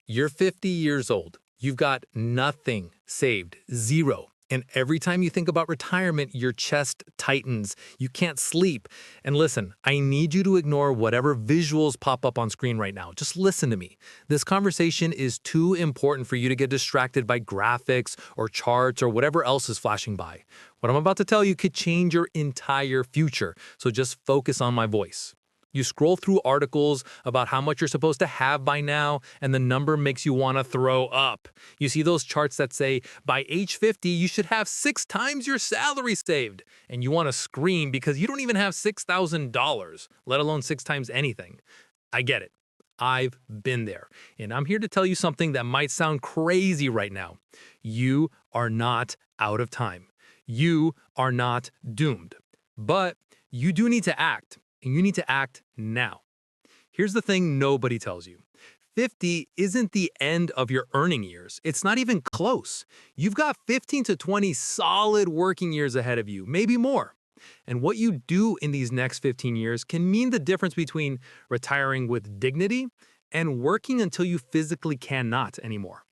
You're 50 years old. You've got nothing saved, zero. And every time you think about retirement, your chest tightens. You can't sleep. And listen, I need you to ignore whatever visuals pop up on screen right now. Just listen to me. This conversation is too important for you to get distracted by graphics or charts or whatever else is flashing by. What I'm about to tell you could change your entire future. So just focus on my voice. You scroll through articles about how much you're supposed to have by now, and the number makes you want to throw up. You see those charts that say, by age 50, you should have 6 times your salary saved. And you want to scream because you don't even have $6,000, let alone 6 times anything. I get it. I've been there. And I'm here to tell you something that might sound crazy right now. You are not out of time. You are not doomed. But you do need to act. And you need to act now. Here's the thing nobody tells you. 50 isn't the end of your earning years. It's not even close. You've got 15 to 20 solid working years ahead of you, maybe more. And what you do in these next 15 years can mean the difference between retiring with dignity and working until you physically cannot anymore.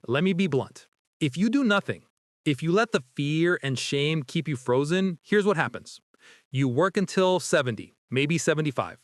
Let me be blunt. If you do nothing, if you let the fear and shame keep you frozen, here's what happens. You work until 70, maybe 75.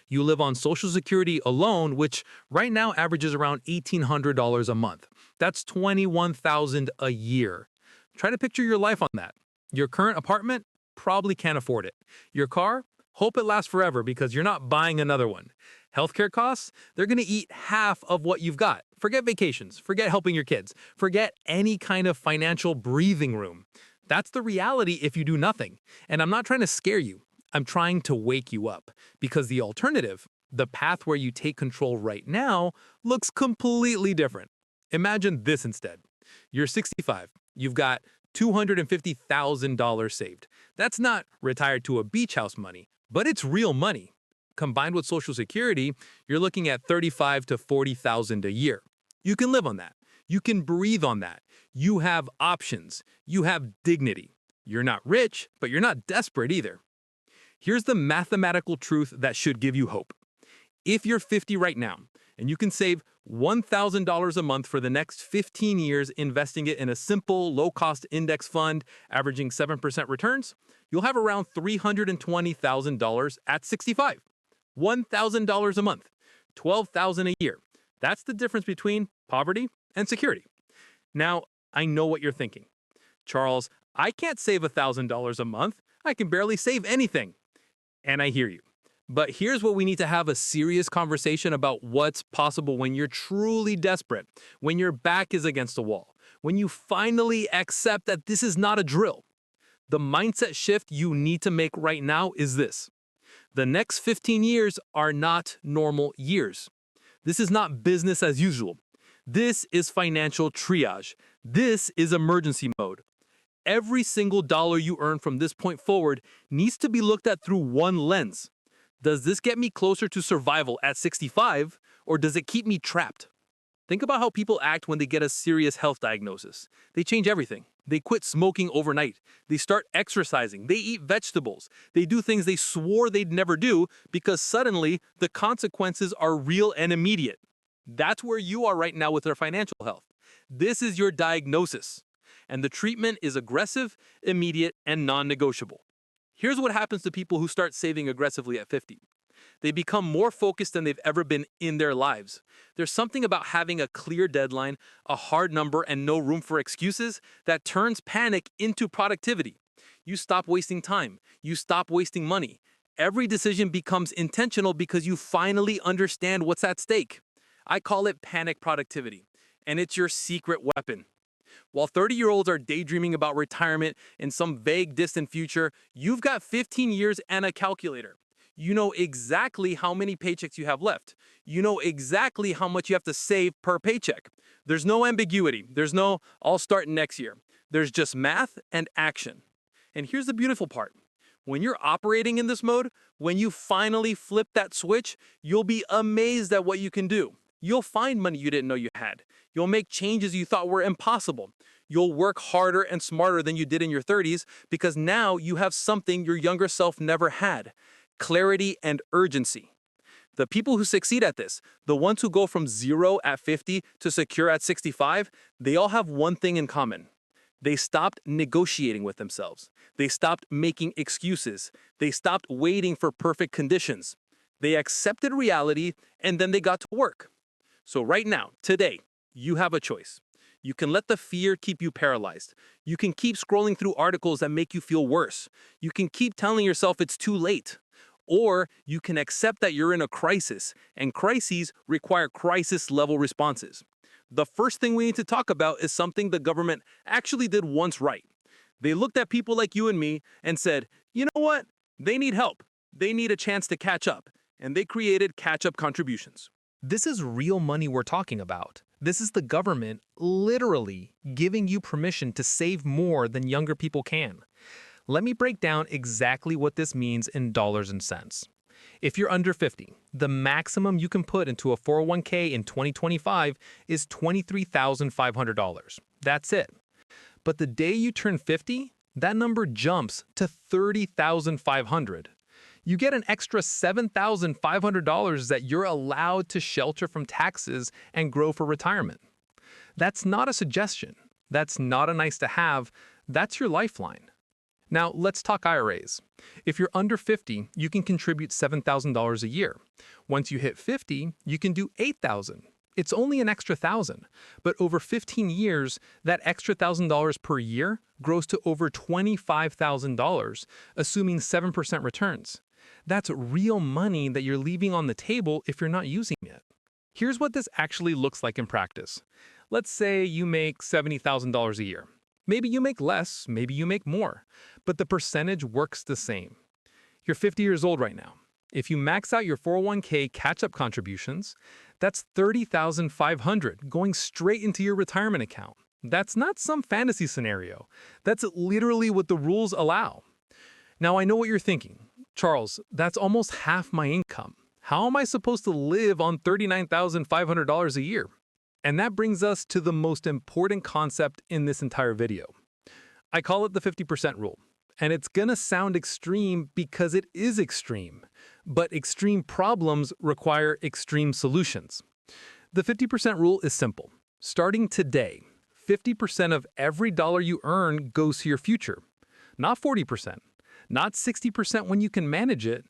You live on Social Security alone, which right now averages around $1,800 a month. That's $21,000 a year. Try to picture your life on that. Your current apartment? Probably can't afford it. Your car? Hope it lasts forever because you're not buying another one. Healthcare costs? They're going to eat half of what you've got. Forget vacations. Forget helping your kids. Forget any kind of financial breathing room. That's the reality if you do nothing. And I'm not trying to scare you. I'm trying to wake you up. Because the alternative, the path where you take control right now, looks completely different. Imagine this instead. You're 65. You've got $250,000 saved. That's not retired to a beach house money, but it's real money. Combined with Social Security, you're looking at $35,000 to $40,000 a year. You can live on that. You can breathe on that. You have options. You have dignity. You're not rich, but you're not desperate either. Here's the mathematical truth that should give you hope. If you're 50 right now, and you can save $1,000 a month for the next 15 years investing it in a simple, low-cost index fund averaging 7% returns, you'll have around $320,000 at 65. $1,000 a month, $12,000 a year. That's the difference between poverty and security. Now, I know what you're thinking. Charles, I can't save $1,000 a month. I can barely save anything. And I hear you. But here's what we need to have a serious conversation about what's possible when you're truly desperate, when your back is against the wall, when you finally accept that this is not a drill. The mindset shift you need to make right now is this. The next 15 years are not normal years. This is not business as usual. This is financial triage. This is emergency mode. Every single dollar you earn from this point forward needs to be looked at through one lens. Does this get me closer to survival at 65, or does it keep me trapped? Think about how people act when they get a serious health diagnosis. They change everything. They quit smoking overnight. They start exercising. They eat vegetables. They do things they swore they'd never do because suddenly the consequences are real and immediate. That's where you are right now with your financial health. This is your diagnosis. And the treatment is aggressive, immediate, and non-negotiable. Here's what happens to people who start saving aggressively at 50. They become more focused than they've ever been in their lives. There's something about having a clear deadline, a hard number, and no room for excuses that turns panic into productivity. You stop wasting time. You stop wasting money. Every decision becomes intentional because you finally understand what's at stake. I call it panic productivity, and it's your secret weapon. While 30-year-olds are daydreaming about retirement in some vague, distant future, you've got 15 years and a calculator. You know exactly how many paychecks you have left. You know exactly how much you have to save per paycheck. There's no ambiguity. There's no, I'll start next year. There's just math and action. And here's the beautiful part. When you're operating in this mode, when you finally flip that switch, you'll be amazed at what you can do. You'll find money you didn't know you had. You'll make changes you thought were impossible. You'll work harder and smarter than you did in your 30s because now you have something your younger self never had: clarity and urgency. The people who succeed at this, the ones who go from zero at 50 to secure at 65, they all have one thing in common. They stopped negotiating with themselves. They stopped making excuses. They stopped waiting for perfect conditions. They accepted reality and then they got to work. So right now, today, you have a choice. You can let the fear keep you paralyzed. You can keep scrolling through articles that make you feel worse. You can keep telling yourself it's too late. Or you can accept that you're in a crisis, and crises require crisis-level responses. The first thing we need to talk about is something the government actually did once right. They looked at people like you and me and said, you know what? They need help. They need a chance to catch up. And they created catch-up contributions. This is real money we're talking about. This is the government literally giving you permission to save more than younger people can. Let me break down exactly what this means in dollars and cents. If you're under 50, the maximum you can put into a 401k in 2025 is $23,500. That's it. But the day you turn 50, that number jumps to $30,500. You get an extra $7,500 that you're allowed to shelter from taxes and grow for retirement. That's not a suggestion. That's not a nice to have. That's your lifeline. Now, let's talk IRAs. If you're under 50, you can contribute $7,000 a year. Once you hit 50, you can do $8,000. It's only an extra $1,000, but over 15 years, that extra $1,000 per year grows to over $25,000, assuming 7% returns. That's real money that you're leaving on the table if you're not using it. Here's what this actually looks like in practice. Let's say you make $70,000 a year. Maybe you make less, maybe you make more, but the percentage works the same. You're 50 years old right now. If you max out your 401k catch-up contributions, that's $30,500 going straight into your retirement account. That's not some fantasy scenario. That's literally what the rules allow. Now, I know what you're thinking. Charles, that's almost half my income. How am I supposed to live on $39,500 a year? And that brings us to the most important concept in this entire video. I call it the 50% rule. And it's gonna sound extreme because it is extreme. But extreme problems require extreme solutions. The 50% rule is simple. Starting today, 50% of every dollar you earn goes to your future. Not 40%, not 60% when you can manage it,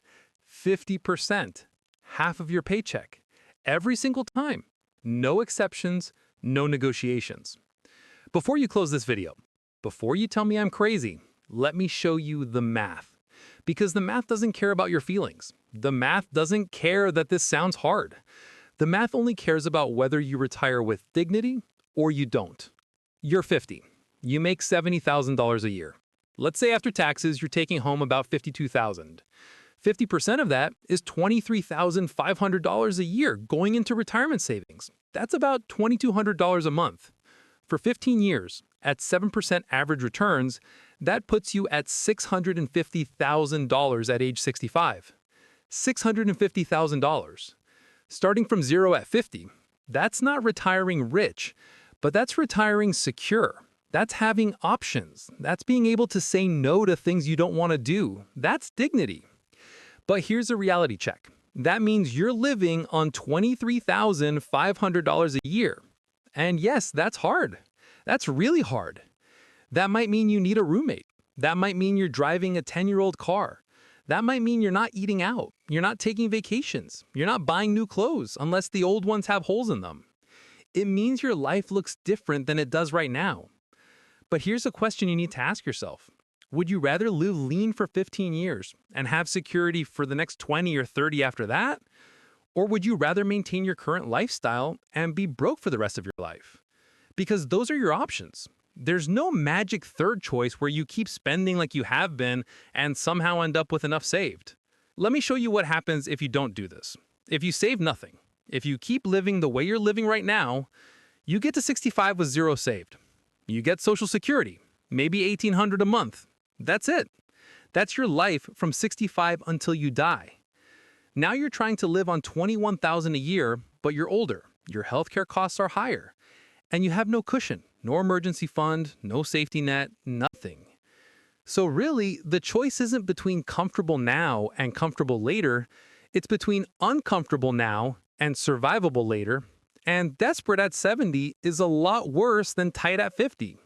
50%, half of your paycheck, every single time. No exceptions, no negotiations. Before you close this video, before you tell me I'm crazy, let me show you the math. Because the math doesn't care about your feelings. The math doesn't care that this sounds hard. The math only cares about whether you retire with dignity or you don't. You're 50. You make $70,000 a year. Let's say after taxes, you're taking home about $52,000. 50% of that is $23,500 a year going into retirement savings. That's about $2,200 a month. For 15 years, at 7% average returns, that puts you at $650,000 at age 65. $650,000. Starting from zero at 50, that's not retiring rich, but that's retiring secure. That's having options. That's being able to say no to things you don't want to do. That's dignity. But here's a reality check. That means you're living on $23,500 a year. And yes, that's hard. That's really hard. That might mean you need a roommate. That might mean you're driving a 10-year-old car. That might mean you're not eating out. You're not taking vacations. You're not buying new clothes unless the old ones have holes in them. It means your life looks different than it does right now. But here's a question you need to ask yourself. Would you rather live lean for 15 years and have security for the next 20 or 30 after that? Or would you rather maintain your current lifestyle and be broke for the rest of your life? Because those are your options. There's no magic third choice where you keep spending like you have been and somehow end up with enough saved. Let me show you what happens if you don't do this. If you save nothing, if you keep living the way you're living right now, you get to 65 with zero saved. You get Social Security, maybe $1,800 a month. That's it. That's your life from 65 until you die. Now you're trying to live on $21,000 a year, but you're older. Your healthcare costs are higher. And you have no cushion, no emergency fund, no safety net, nothing. So really, the choice isn't between comfortable now and comfortable later. It's between uncomfortable now and survivable later, and desperate at 70 is a lot worse than tight at 50.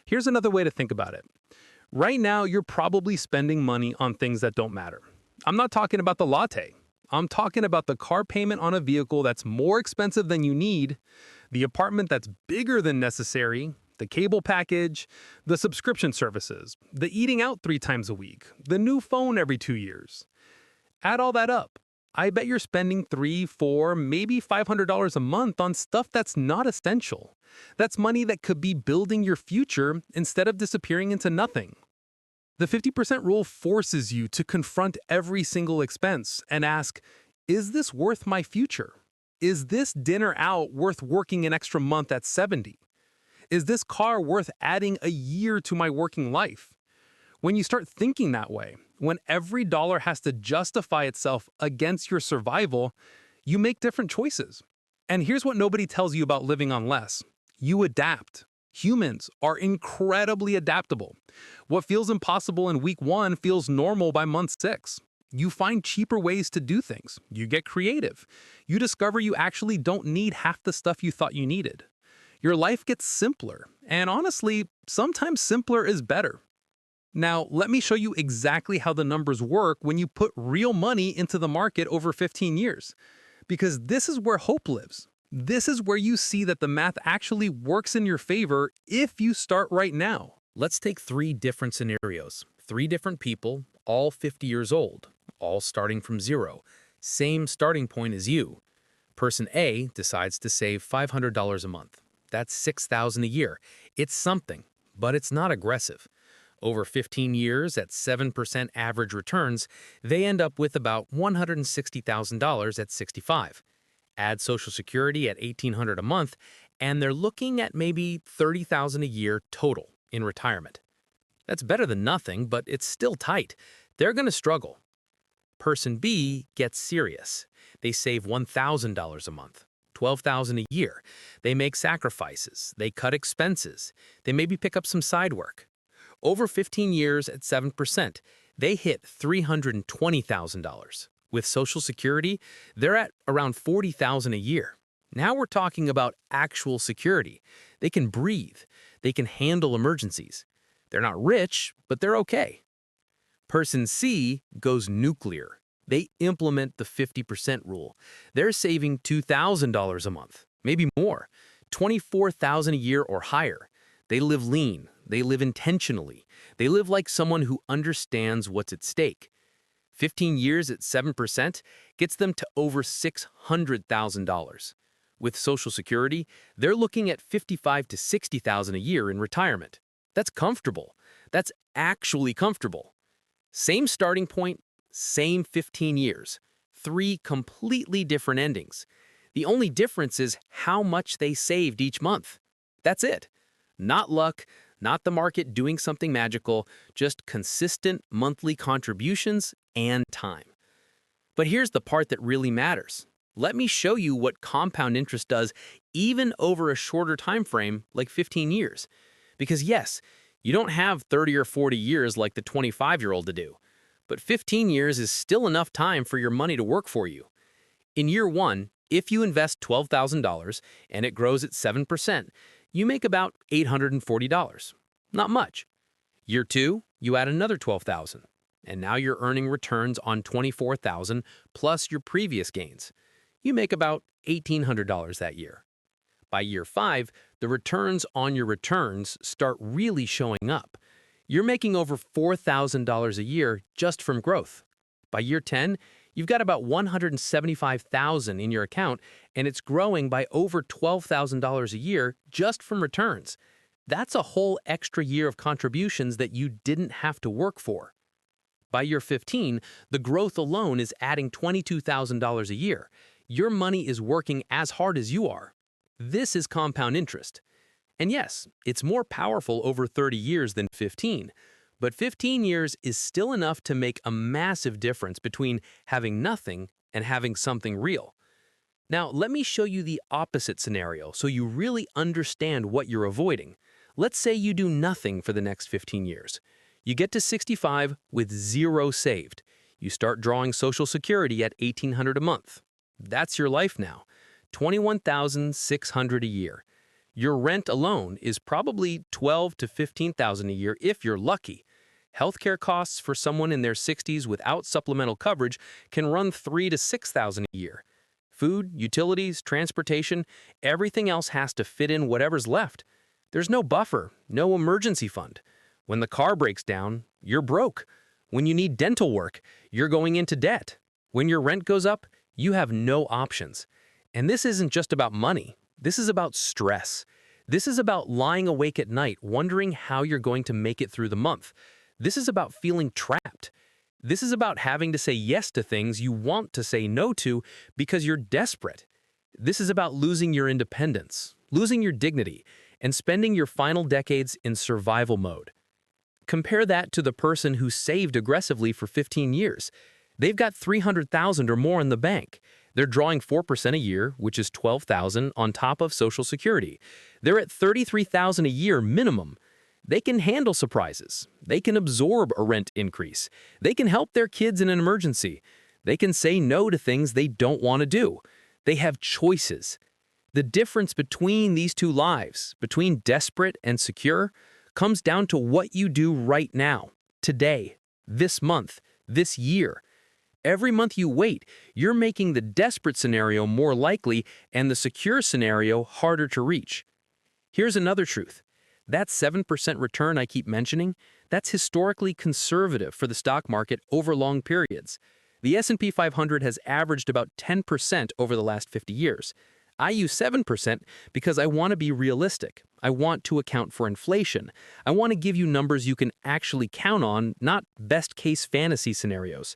Here's another way to think about it. Right now, you're probably spending money on things that don't matter. I'm not talking about the latte. I'm talking about the car payment on a vehicle that's more expensive than you need, the apartment that's bigger than necessary, the cable package, the subscription services, the eating out 3 times a week, the new phone every 2 years. Add all that up. I bet you're spending $3, $4, maybe $500 a month on stuff that's not essential. That's money that could be building your future instead of disappearing into nothing. The 50% rule forces you to confront every single expense and ask, is this worth my future? Is this dinner out worth working an extra month at 70? Is this car worth adding a year to my working life? When you start thinking that way, when every dollar has to justify itself against your survival, you make different choices. And here's what nobody tells you about living on less. You adapt. Humans are incredibly adaptable. What feels impossible in week 1 feels normal by month 6. You find cheaper ways to do things. You get creative. You discover you actually don't need half the stuff you thought you needed. Your life gets simpler, and honestly, sometimes simpler is better. Now, let me show you exactly how the numbers work when you put real money into the market over 15 years. Because this is where hope lives. This is where you see that the math actually works in your favor if you start right now. Let's take 3 different scenarios. 3 different people, all 50 years old, all starting from zero. Same starting point as you. Person A decides to save $500 a month. That's $6,000 a year. It's something, but it's not aggressive. Over 15 years at 7% average returns, they end up with about $160,000 at 65. Add Social Security at $1,800 a month, and they're looking at maybe $30,000 a year total in retirement. That's better than nothing, but it's still tight. They're going to struggle. Person B gets serious. They save $1,000 a month, $12,000 a year. They make sacrifices. They cut expenses. They maybe pick up some side work. Over 15 years at 7%, they hit $320,000. With Social Security, they're at around $40,000 a year. Now we're talking about actual security. They can breathe. They can handle emergencies. They're not rich, but they're okay. Person C goes nuclear. They implement the 50% rule. They're saving $2,000 a month, maybe more, $24,000 a year or higher. They live lean. They live intentionally. They live like someone who understands what's at stake. 15 years at 7% gets them to over $600,000. With Social Security, they're looking at $55,000 to $60,000 a year in retirement. That's comfortable. That's actually comfortable. Same starting point, same 15 years. 3 completely different endings. The only difference is how much they saved each month. That's it. Not luck, not the market doing something magical, just consistent monthly contributions and time. But here's the part that really matters. Let me show you what compound interest does even over a shorter time frame like 15 years. Because yes, you don't have 30 or 40 years like the 25-year-old to do, but 15 years is still enough time for your money to work for you. In year 1, if you invest $12,000 and it grows at 7%, you make about $840. Not much. Year 2, you add another $12,000, and now you're earning returns on $24,000 plus your previous gains. You make about $1,800 that year. By year 5, the returns on your returns start really showing up. You're making over $4,000 a year just from growth. By year 10, you've got about $175,000 in your account, and it's growing by over $12,000 a year just from returns. That's a whole extra year of contributions that you didn't have to work for. By year 15, the growth alone is adding $22,000 a year. Your money is working as hard as you are. This is compound interest. And yes, it's more powerful over 30 years than 15, but 15 years is still enough to make a massive difference between having nothing and having something real. Now, let me show you the opposite scenario so you really understand what you're avoiding. Let's say you do nothing for the next 15 years. You get to 65 with 0 saved. You start drawing Social Security at $1,800 a month. That's your life now. $21,600 a year. Your rent alone is probably $12,000 to $15,000 a year if you're lucky. Healthcare costs for someone in their 60s without supplemental coverage can run $3,000 to $6,000 a year. Food, utilities, transportation, everything else has to fit in whatever's left. There's no buffer, no emergency fund. When the car breaks down, you're broke. When you need dental work, you're going into debt. When your rent goes up, you have no options. And this isn't just about money. This is about stress. This is about lying awake at night, wondering how you're going to make it through the month. This is about feeling trapped. This is about having to say yes to things you want to say no to because you're desperate. This is about losing your independence, losing your dignity, and spending your final decades in survival mode. Compare that to the person who saved aggressively for 15 years. They've got $300,000 or more in the bank. They're drawing 4% a year, which is $12,000 on top of Social Security. They're at $33,000 a year minimum. They can handle surprises. They can absorb a rent increase. They can help their kids in an emergency. They can say no to things they don't want to do. They have choices. The difference between these two lives, between desperate and secure, comes down to what you do right now, today, this month, this year. Every month you wait, you're making the desperate scenario more likely and the secure scenario harder to reach. Here's another truth. That 7% return I keep mentioning, that's historically conservative for the stock market over long periods. The S&P 500 has averaged about 10% over the last 50 years. I use 7% because I want to be realistic. I want to account for inflation. I want to give you numbers you can actually count on, not best-case fantasy scenarios.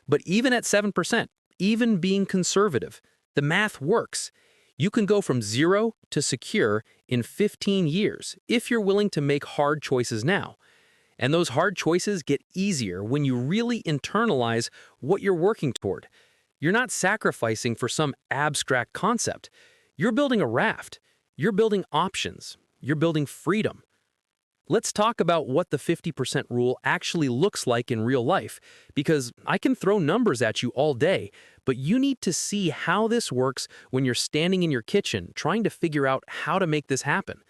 But even at 7%, even being conservative, the math works. You can go from 0 to secure in 15 years if you're willing to make hard choices now. And those hard choices get easier when you really internalize what you're working toward. You're not sacrificing for some abstract concept. You're building a raft. You're building options. You're building freedom. Let's talk about what the 50% rule actually looks like in real life, because I can throw numbers at you all day, but you need to see how this works when you're standing in your kitchen trying to figure out how to make this happen.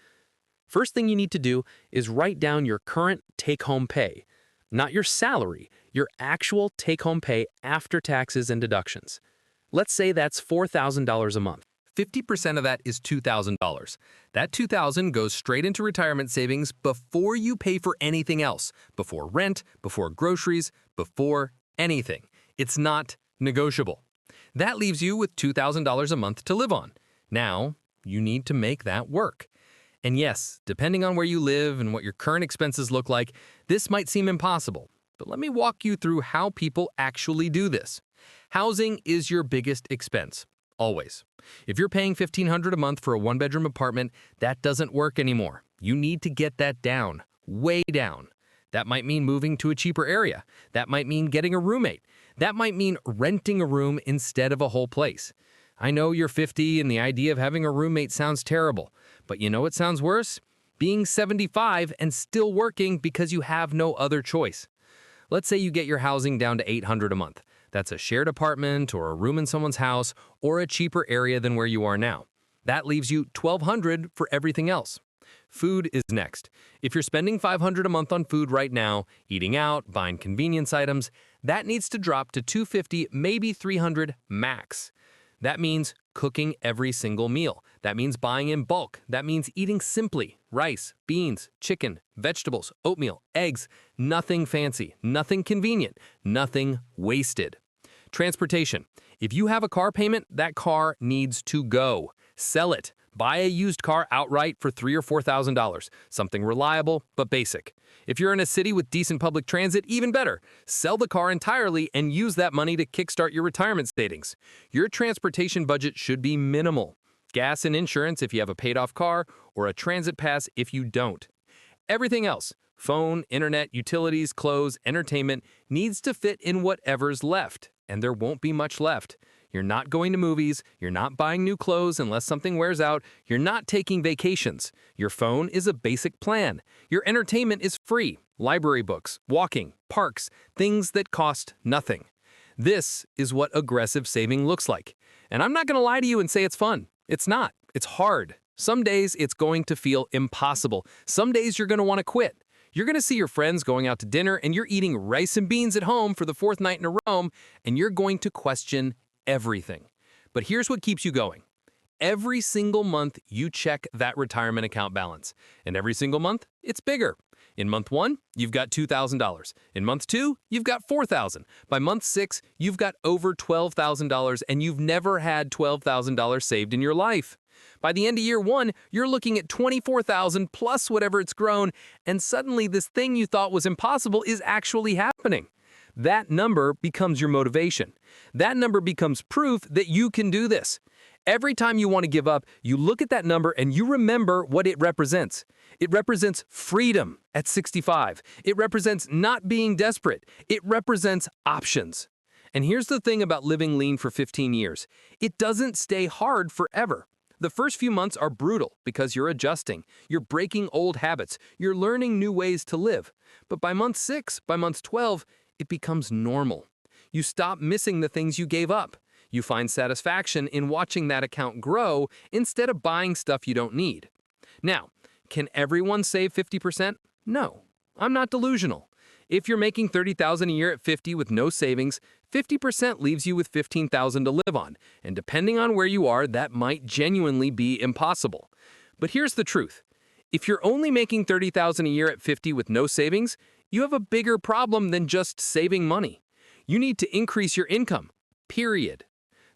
First thing you need to do is write down your current take-home pay, not your salary, your actual take-home pay after taxes and deductions. Let's say that's $4,000 a month. 50% of that is $2,000. That $2,000 goes straight into retirement savings before you pay for anything else, before rent, before groceries, before anything. It's not negotiable. That leaves you with $2,000 a month to live on. Now, you need to make that work. And yes, depending on where you live and what your current expenses look like, this might seem impossible. But let me walk you through how people actually do this. Housing is your biggest expense. Always. If you're paying $1,500 a month for a one-bedroom apartment, that doesn't work anymore. You need to get that down, way down. That might mean moving to a cheaper area. That might mean getting a roommate. That might mean renting a room instead of a whole place. I know you're 50 and the idea of having a roommate sounds terrible, but you know what sounds worse? Being 75 and still working because you have no other choice. Let's say you get your housing down to $800 a month. That's a shared apartment or a room in someone's house or a cheaper area than where you are now. That leaves you $1,200 for everything else. Food is next. If you're spending $500 a month on food right now, eating out, buying convenience items, that needs to drop to $250, maybe $300 max. That means cooking every single meal. That means buying in bulk. That means eating simply. Rice, beans, chicken, vegetables, oatmeal, eggs. Nothing fancy, nothing convenient, nothing wasted. Transportation. If you have a car payment, that car needs to go. Sell it. Buy a used car outright for $3,000 or $4,000. Something reliable, but basic. If you're in a city with decent public transit, even better. Sell the car entirely and use that money to kickstart your retirement savings. Your transportation budget should be minimal. Gas and insurance if you have a paid-off car, or a transit pass if you don't. Everything else, phone, internet, utilities, clothes, entertainment, needs to fit in whatever's left, and there won't be much left. You're not going to movies. You're not buying new clothes unless something wears out. You're not taking vacations. Your phone is a basic plan. Your entertainment is free. Library books, walking, parks, things that cost nothing. This is what aggressive saving looks like. And I'm not going to lie to you and say it's fun. It's not. It's hard. Some days it's going to feel impossible. Some days you're going to want to quit. You're going to see your friends going out to dinner and you're eating rice and beans at home for the fourth night in a row, and you're going to question everything. But here's what keeps you going. Every single month, you check that retirement account balance. And every single month, it's bigger. In month 1, you've got $2,000. In month 2, you've got $4,000. By month 6, you've got over $12,000, and you've never had $12,000 saved in your life. By the end of year 1, you're looking at $24,000 plus whatever it's grown, and suddenly this thing you thought was impossible is actually happening. That number becomes your motivation. That number becomes proof that you can do this. Every time you want to give up, you look at that number and you remember what it represents. It represents freedom at 65. It represents not being desperate. It represents options. And here's the thing about living lean for 15 years. It doesn't stay hard forever. The first few months are brutal because you're adjusting, you're breaking old habits, you're learning new ways to live. But by month 6, by month 12, it becomes normal. You stop missing the things you gave up. You find satisfaction in watching that account grow instead of buying stuff you don't need. Now, can everyone save 50%? No, I'm not delusional. If you're making $30,000 a year at 50 with no savings, 50% leaves you with $15,000 to live on, and depending on where you are, that might genuinely be impossible. But here's the truth. If you're only making $30,000 a year at 50 with no savings, you have a bigger problem than just saving money. You need to increase your income, period.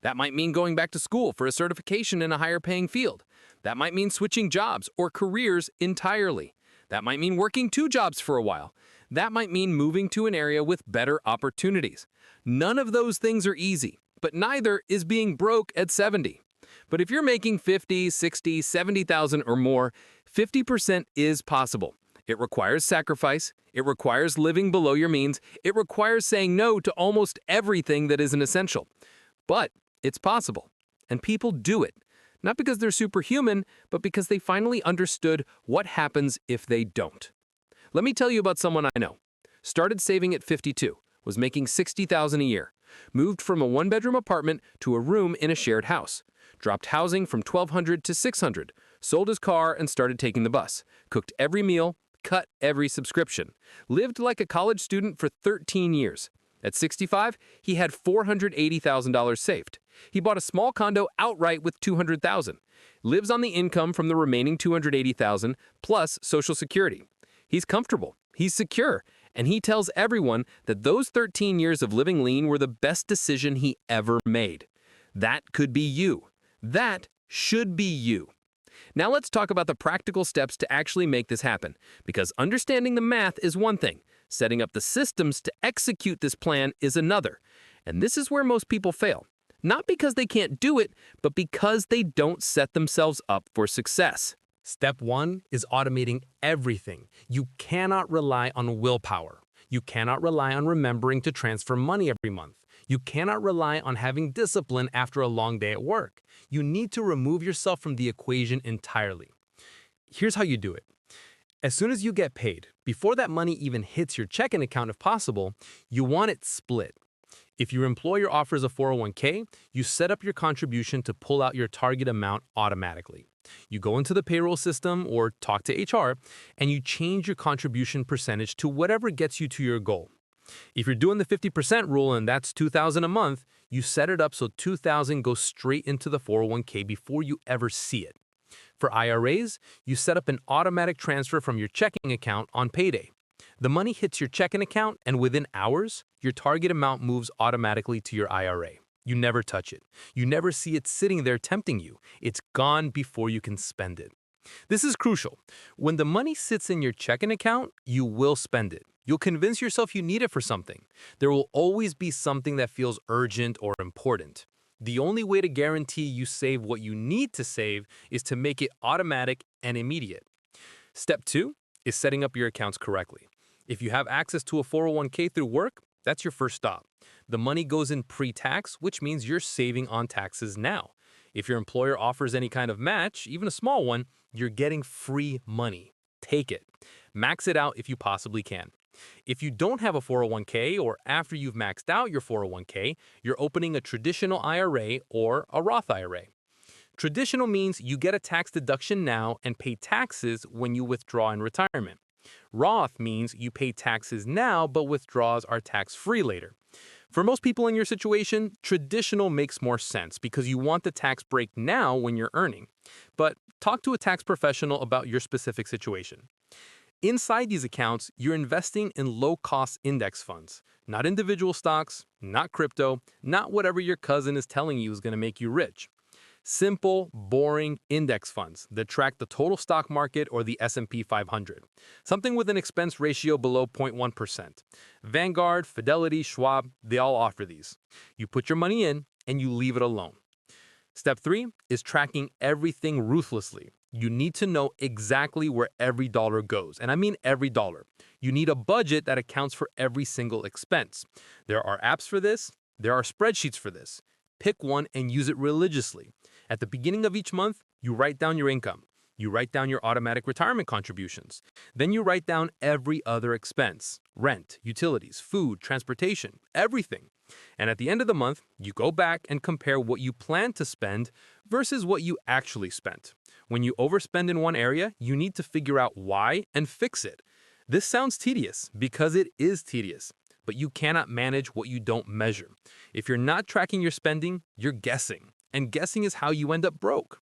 That might mean going back to school for a certification in a higher paying field. That might mean switching jobs or careers entirely. That might mean working 2 jobs for a while. That might mean moving to an area with better opportunities. None of those things are easy, but neither is being broke at 70. But if you're making 50, 60, 70,000 or more, 50% is possible. It requires sacrifice. It requires living below your means. It requires saying no to almost everything that isn't essential. But it's possible. And people do it. Not because they're superhuman, but because they finally understood what happens if they don't. Let me tell you about someone I know. Started saving at 52, was making $60,000 a year, moved from a 1-bedroom apartment to a room in a shared house, dropped housing from $1,200 to $600, sold his car and started taking the bus, cooked every meal, cut every subscription, lived like a college student for 13 years. At 65, he had $480,000 saved. He bought a small condo outright with $200,000, lives on the income from the remaining $280,000 plus Social Security. He's comfortable, he's secure, and he tells everyone that those 13 years of living lean were the best decision he ever made. That could be you. That should be you. Now let's talk about the practical steps to actually make this happen, because understanding the math is one thing. Setting up the systems to execute this plan is another. And this is where most people fail. Not because they can't do it, but because they don't set themselves up for success. Step 1 is automating everything. You cannot rely on willpower. You cannot rely on remembering to transfer money every month. You cannot rely on having discipline after a long day at work. You need to remove yourself from the equation entirely. Here's how you do it. As soon as you get paid, before that money even hits your checking account if possible, you want it split. If your employer offers a 401k, you set up your contribution to pull out your target amount automatically. You go into the payroll system or talk to HR, and you change your contribution percentage to whatever gets you to your goal. If you're doing the 50% rule and that's $2,000 a month, you set it up so $2,000 goes straight into the 401k before you ever see it. For IRAs, you set up an automatic transfer from your checking account on payday. The money hits your checking account, and within hours, your target amount moves automatically to your IRA. You never touch it. You never see it sitting there tempting you. It's gone before you can spend it. This is crucial. When the money sits in your checking account, you will spend it. You'll convince yourself you need it for something. There will always be something that feels urgent or important. The only way to guarantee you save what you need to save is to make it automatic and immediate. Step 2 is setting up your accounts correctly. If you have access to a 401k through work, That's your first stop. The money goes in pre-tax, which means you're saving on taxes now. If your employer offers any kind of match, even a small one, you're getting free money. Take it. Max it out if you possibly can. If you don't have a 401k or after you've maxed out your 401k, you're opening a traditional IRA or a Roth IRA. Traditional means you get a tax deduction now and pay taxes when you withdraw in retirement. Roth means you pay taxes now but withdrawals are tax-free later. For most people in your situation, traditional makes more sense because you want the tax break now when you're earning. But talk to a tax professional about your specific situation. Inside these accounts, you're investing in low-cost index funds, not individual stocks, not crypto, not whatever your cousin is telling you is going to make you rich. Simple, boring index funds that track the total stock market or the S&P 500. Something with an expense ratio below 0.1%. Vanguard, Fidelity, Schwab, they all offer these. You put your money in and you leave it alone. Step 3 is tracking everything ruthlessly. You need to know exactly where every dollar goes, and I mean every dollar. You need a budget that accounts for every single expense. There are apps for this. There are spreadsheets for this. Pick one and use it religiously. At the beginning of each month, you write down your income. You write down your automatic retirement contributions. Then you write down every other expense: rent, utilities, food, transportation, everything. And at the end of the month, you go back and compare what you plan to spend versus what you actually spent. When you overspend in one area, you need to figure out why and fix it. This sounds tedious because it is tedious, but you cannot manage what you don't measure. If you're not tracking your spending, you're guessing, and guessing is how you end up broke.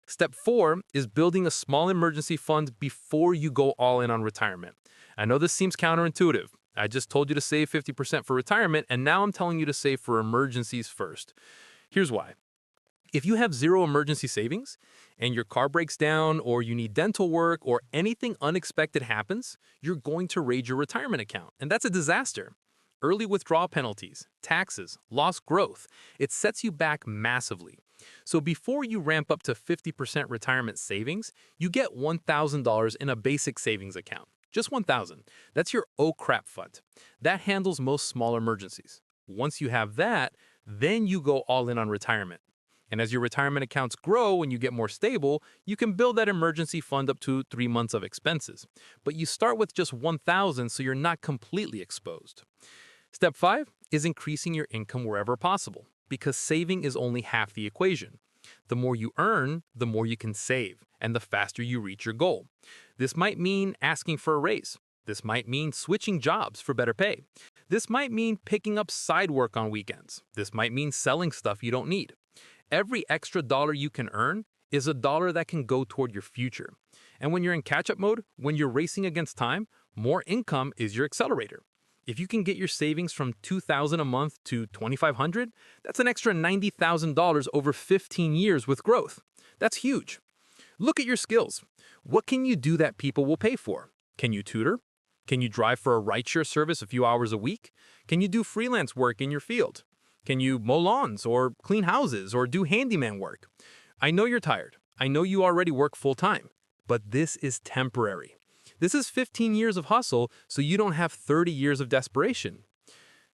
Step 4 is building a small emergency fund before you go all in on retirement. I know this seems counterintuitive. I just told you to save 50% for retirement, and now I'm telling you to save for emergencies first. Here's why. If you have zero emergency savings and your car breaks down or you need dental work or anything unexpected happens, you're going to raid your retirement account, and that's a disaster. Early withdrawal penalties, taxes, lost growth, it sets you back massively. So before you ramp up to 50% retirement savings, you get $1,000 in a basic savings account. Just $1,000. That's your oh crap fund. That handles most small emergencies. Once you have that, then you go all in on retirement. And as your retirement accounts grow and you get more stable, you can build that emergency fund up to 3 months of expenses. But you start with just $1,000 so you're not completely exposed. Step 5 is increasing your income wherever possible, because saving is only half the equation. The more you earn, the more you can save, and the faster you reach your goal. This might mean asking for a raise. This might mean switching jobs for better pay. This might mean picking up side work on weekends. This might mean selling stuff you don't need. Every extra dollar you can earn is a dollar that can go toward your future. And when you're in catch-up mode, when you're racing against time, more income is your accelerator. If you can get your savings from $2,000 a month to $2,500, that's an extra $90,000 over 15 years with growth. That's huge. Look at your skills. What can you do that people will pay for? Can you tutor? Can you drive for a rideshare service a few hours a week? Can you do freelance work in your field? Can you mow lawns or clean houses or do handyman work? I know you're tired. I know you already work full-time, but this is temporary. This is 15 years of hustle, so you don't have 30 years of desperation.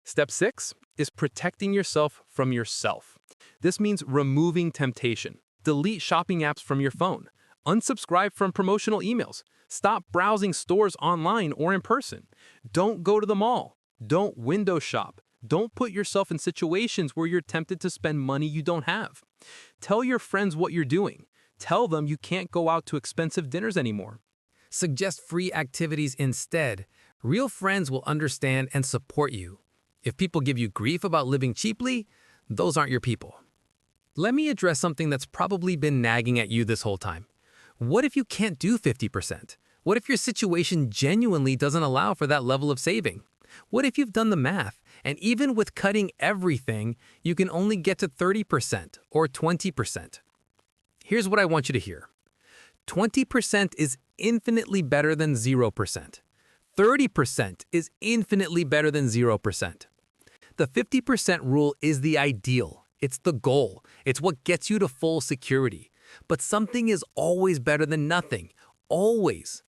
Step 6 is protecting yourself from yourself. This means removing temptation. Delete shopping apps from your phone. Unsubscribe from promotional emails. Stop browsing stores online or in person. Don't go to the mall. Don't window shop. Don't put yourself in situations where you're tempted to spend money you don't have. Tell your friends what you're doing. Tell them you can't go out to expensive dinners anymore. Suggest free activities instead. Real friends will understand and support you. If people give you grief about living cheaply, those aren't your people. Let me address something that's probably been nagging at you this whole time. What if you can't do 50%? What if your situation genuinely doesn't allow for that level of saving? What if you've done the math, and even with cutting everything, you can only get to 30% or 20%? Here's what I want you to hear. 20% is infinitely better than 0%. 30% is infinitely better than 0%. The 50% rule is the ideal. It's the goal. It's what gets you to full security. But something is always better than nothing. Always.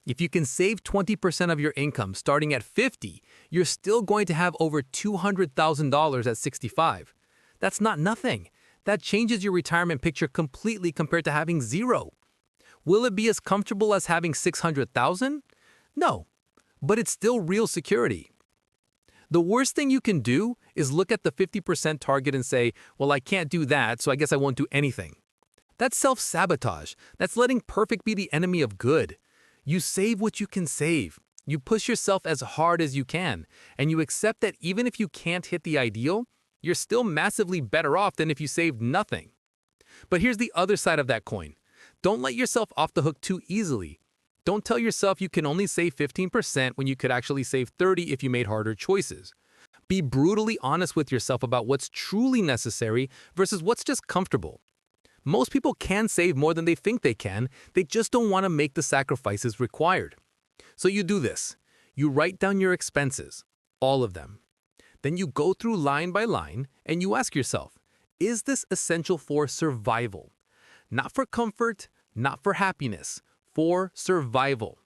If you can save 20% of your income starting at 50, you're still going to have over $200,000 at 65. That's not nothing. That changes your retirement picture completely compared to having zero. Will it be as comfortable as having 600,000? No, but it's still real security. The worst thing you can do is look at the 50% target and say, well, I can't do that, so I guess I won't do anything. That's self-sabotage. That's letting perfect be the enemy of good. You save what you can save. You push yourself as hard as you can, and you accept that even if you can't hit the ideal, you're still massively better off than if you saved nothing. But here's the other side of that coin. Don't let yourself off the hook too easily. Don't tell yourself you can only save 15% when you could actually save 30% if you made harder choices. Be brutally honest with yourself about what's truly necessary versus what's just comfortable. Most people can save more than they think they can, they just don't want to make the sacrifices required. So you do this. You write down your expenses, all of them. Then you go through line by line and you ask yourself, is this essential for survival? Not for comfort, not for happiness, for survival.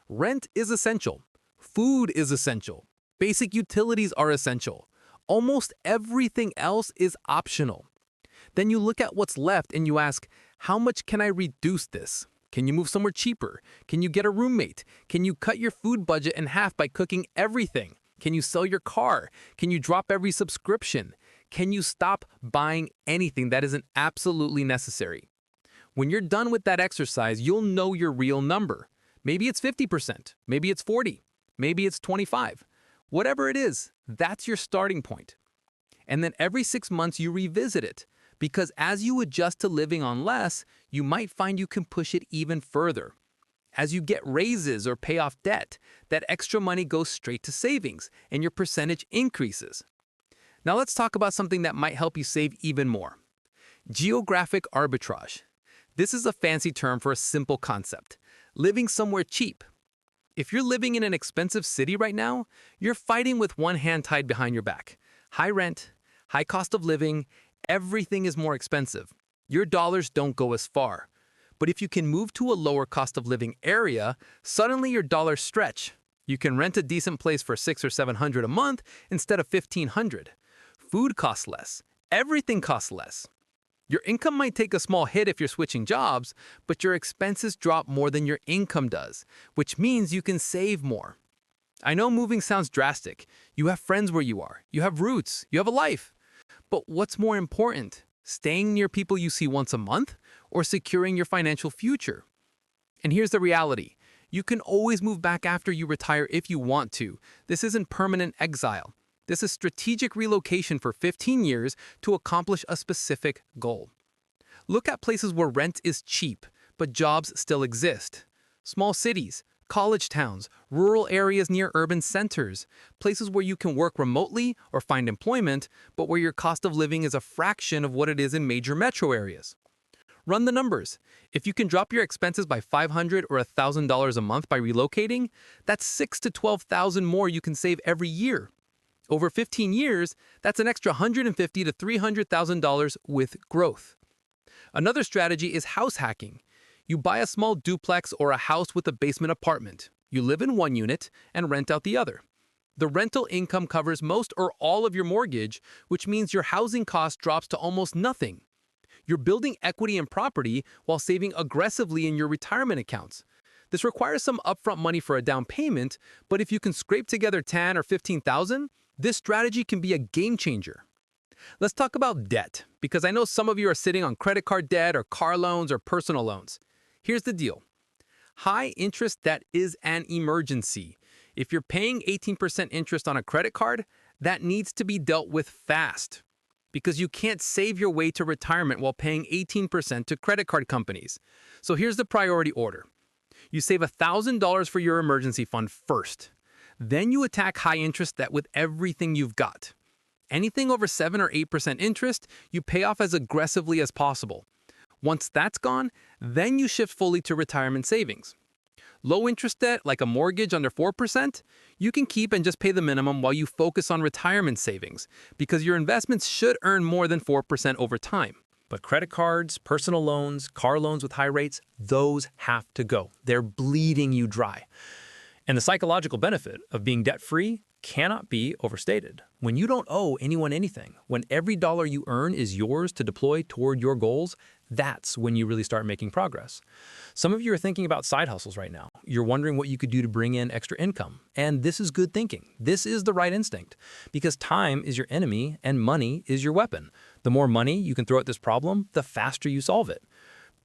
Rent is essential. Food is essential. Basic utilities are essential. Almost everything else is optional. Then you look at what's left and you ask, how much can I reduce this? Can you move somewhere cheaper? Can you get a roommate? Can you cut your food budget in half by cooking everything? Can you sell your car? Can you drop every subscription? Can you stop buying anything that isn't absolutely necessary? When you're done with that exercise, you'll know your real number. Maybe it's 50%, maybe it's 40%, maybe it's 25%. Whatever it is, that's your starting point. And then every 6 months you revisit it, because as you adjust to living on less, you might find you can push it even further. As you get raises or pay off debt, that extra money goes straight to savings and your percentage increases. Now let's talk about something that might help you save even more. Geographic arbitrage. This is a fancy term for a simple concept: living somewhere cheap. If you're living in an expensive city right now, you're fighting with one hand tied behind your back. High rent, high cost of living, everything is more expensive. Your dollars don't go as far. But if you can move to a lower cost of living area, suddenly your dollars stretch. You can rent a decent place for $600 or $700 a month instead of $1,500. Food costs less. Everything costs less. Your income might take a small hit if you're switching jobs, but your expenses drop more than your income does, which means you can save more. I know moving sounds drastic. You have friends where you are. You have roots. You have a life. But what's more important? Staying near people you see once a month or securing your financial future? And here's the reality. You can always move back after you retire if you want to. This isn't permanent exile. This is strategic relocation for 15 years to accomplish a specific goal. Look at places where rent is cheap, but jobs still exist. Small cities, college towns, rural areas near urban centers, places where you can work remotely or find employment, but where your cost of living is a fraction of what it is in major metro areas. Run the numbers. If you can drop your expenses by $500 or $1,000 a month by relocating, that's $6,000 to $12,000 more you can save every year. Over 15 years, that's an extra $150,000 to $300,000 with growth. Another strategy is house hacking. You buy a small duplex or a house with a basement apartment. You live in one unit and rent out the other. The rental income covers most or all of your mortgage, which means your housing cost drops to almost nothing. You're building equity in property while saving aggressively in your retirement accounts. This requires some upfront money for a down payment, but if you can scrape together $10,000 or $15,000, this strategy can be a game changer. Let's talk about debt, because I know some of you are sitting on credit card debt or car loans or personal loans. Here's the deal. High interest debt is an emergency. If you're paying 18% interest on a credit card, that needs to be dealt with fast, because you can't save your way to retirement while paying 18% to credit card companies. So here's the priority order. You save $1,000 for your emergency fund first. Then you attack high interest debt with everything you've got. Anything over 7 or 8% interest, you pay off as aggressively as possible. Once that's gone, then you shift fully to retirement savings. Low interest debt, like a mortgage under 4%, you can keep and just pay the minimum while you focus on retirement savings, because your investments should earn more than 4% over time. But credit cards, personal loans, car loans with high rates, those have to go. They're bleeding you dry. And the psychological benefit of being debt-free cannot be overstated. When you don't owe anyone anything, when every dollar you earn is yours to deploy toward your goals, that's when you really start making progress. Some of you are thinking about side hustles right now. You're wondering what you could do to bring in extra income. And this is good thinking. This is the right instinct. Because time is your enemy and money is your weapon. The more money you can throw at this problem, the faster you solve it.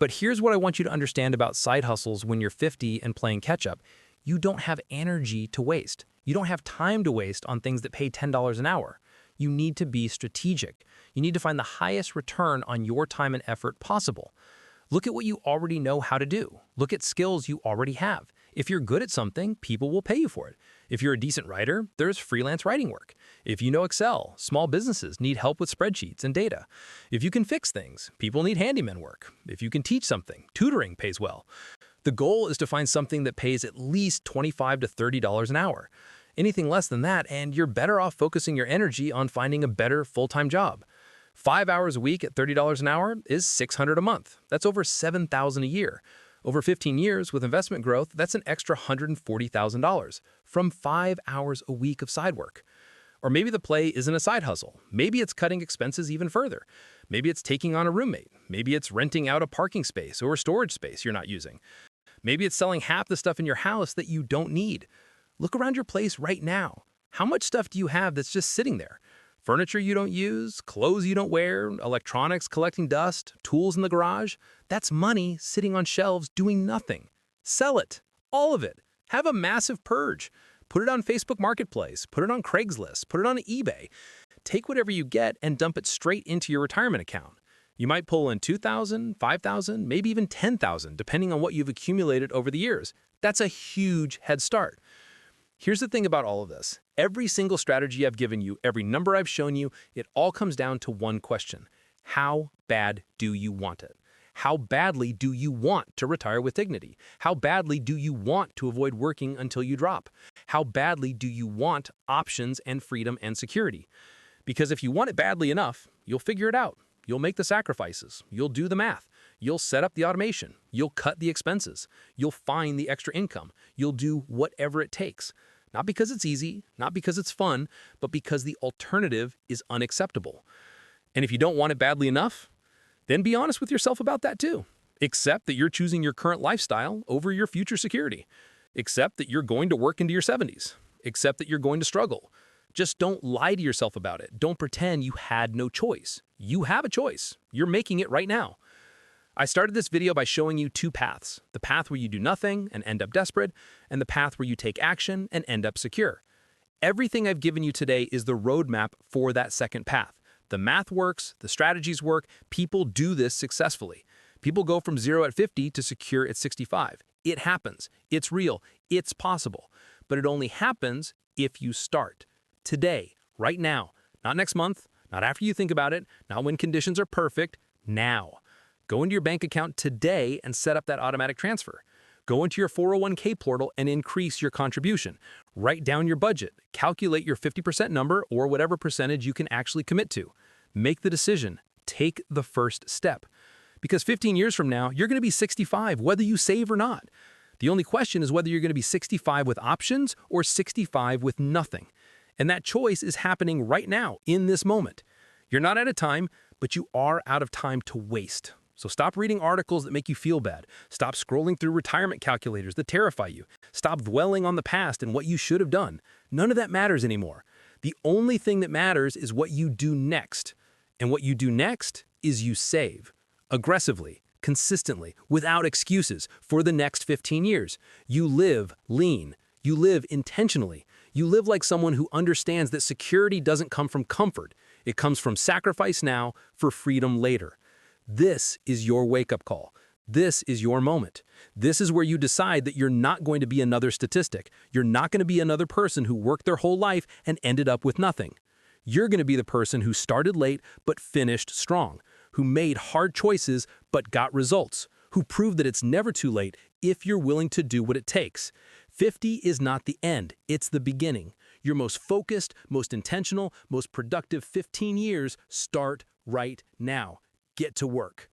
But here's what I want you to understand about side hustles when you're 50 and playing catch-up. You don't have energy to waste. You don't have time to waste on things that pay $10 an hour. You need to be strategic. You need to find the highest return on your time and effort possible. Look at what you already know how to do. Look at skills you already have. If you're good at something, people will pay you for it. If you're a decent writer, there's freelance writing work. If you know Excel, small businesses need help with spreadsheets and data. If you can fix things, people need handyman work. If you can teach something, tutoring pays well. The goal is to find something that pays at least $25 to $30 an hour. Anything less than that, and you're better off focusing your energy on finding a better full-time job. 5 hours a week at $30 an hour is $600 a month. That's over $7,000 a year. Over 15 years with investment growth, that's an extra $140,000 from 5 hours a week of side work. Or maybe the play isn't a side hustle. Maybe it's cutting expenses even further. Maybe it's taking on a roommate. Maybe it's renting out a parking space or a storage space you're not using. Maybe it's selling half the stuff in your house that you don't need. Look around your place right now. How much stuff do you have that's just sitting there? Furniture you don't use, clothes you don't wear, electronics collecting dust, tools in the garage. That's money sitting on shelves doing nothing. Sell it. All of it. Have a massive purge. Put it on Facebook Marketplace. Put it on Craigslist. Put it on eBay. Take whatever you get and dump it straight into your retirement account. You might pull in $2,000, $5,000, maybe even $10,000, depending on what you've accumulated over the years. That's a huge head start. Here's the thing about all of this. Every single strategy I've given you, every number I've shown you, it all comes down to one question. How bad do you want it? How badly do you want to retire with dignity? How badly do you want to avoid working until you drop? How badly do you want options and freedom and security? Because if you want it badly enough, you'll figure it out. You'll make the sacrifices. You'll do the math. You'll set up the automation. You'll cut the expenses. You'll find the extra income. You'll do whatever it takes. Not because it's easy, not because it's fun, but because the alternative is unacceptable. And if you don't want it badly enough, then be honest with yourself about that too. Accept that you're choosing your current lifestyle over your future security. Accept that you're going to work into your 70s. Accept that you're going to struggle. Just don't lie to yourself about it. Don't pretend you had no choice. You have a choice. You're making it right now. I started this video by showing you two paths, the path where you do nothing and end up desperate, and the path where you take action and end up secure. Everything I've given you today is the roadmap for that second path. The math works, the strategies work, people do this successfully. People go from 0 at 50 to secure at 65. It happens. It's real. It's possible. But it only happens if you start. Today, right now, not next month, not after you think about it, not when conditions are perfect, now. Go into your bank account today and set up that automatic transfer. Go into your 401k portal and increase your contribution. Write down your budget. Calculate your 50% number or whatever percentage you can actually commit to. Make the decision. Take the first step. Because 15 years from now, you're going to be 65, whether you save or not. The only question is whether you're going to be 65 with options or 65 with nothing. And that choice is happening right now, in this moment. You're not out of time, but you are out of time to waste. So stop reading articles that make you feel bad. Stop scrolling through retirement calculators that terrify you. Stop dwelling on the past and what you should have done. None of that matters anymore. The only thing that matters is what you do next. And what you do next is you save. Aggressively, consistently, without excuses, for the next 15 years. You live lean. You live intentionally. You live like someone who understands that security doesn't come from comfort. It comes from sacrifice now for freedom later. This is your wake-up call. This is your moment. This is where you decide that you're not going to be another statistic. You're not going to be another person who worked their whole life and ended up with nothing. You're going to be the person who started late but finished strong, who made hard choices but got results, who proved that it's never too late if you're willing to do what it takes. 50 is not the end, it's the beginning. Your most focused, most intentional, most productive 15 years start right now. get to work.